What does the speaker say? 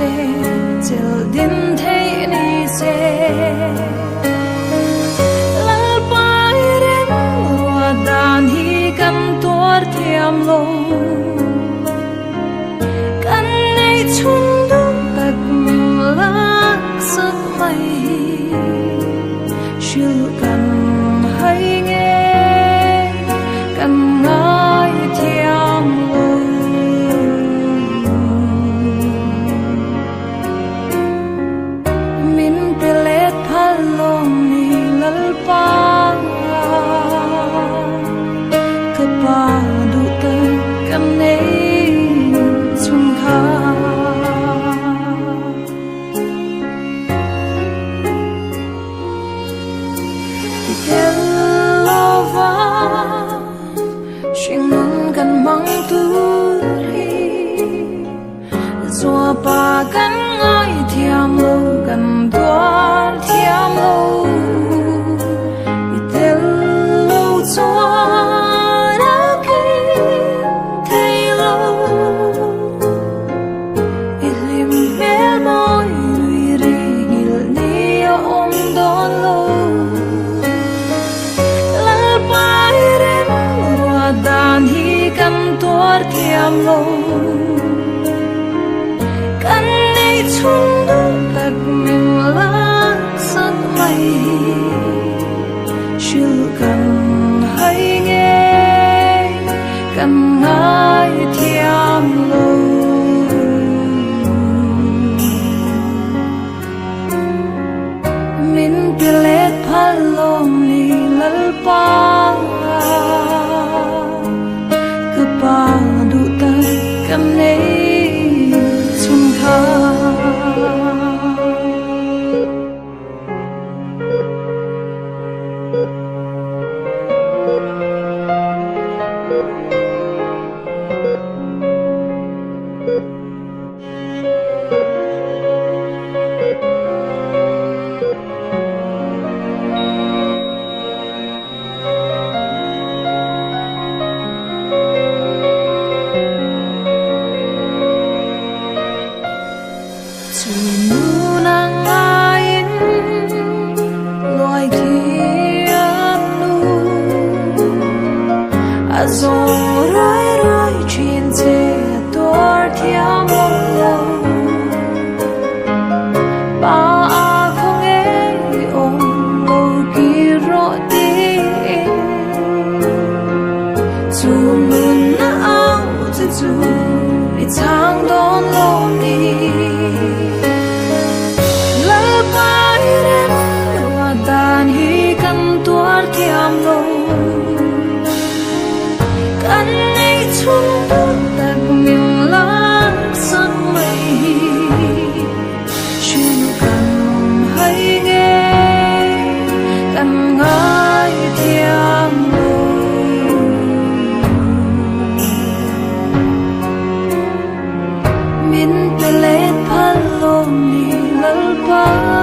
se chel din thei ni se lal pai rem wa dan hi kan tuar thiam lo kan nei chung du tak lak sak mai shil kan hai nghe kan ngai thiam lo min pe let phal lom ni lal pa ka pa du ta kan nei chung kha mang tu ri zua pa kan ngai thiam lo kan tuar thiam lo itel lo chua ra ki thei lo ilim bel moi lui ri ngilnei om don lo lal pai rem wa dan hi kan tuar thiam lo kan nei chung du tak min lak sak mai shil kan hai nghe kan ngai thiam lo min pe let phal lom ni lal pa pa du ta kan nei chung kha min pe let phal lom ni lal pa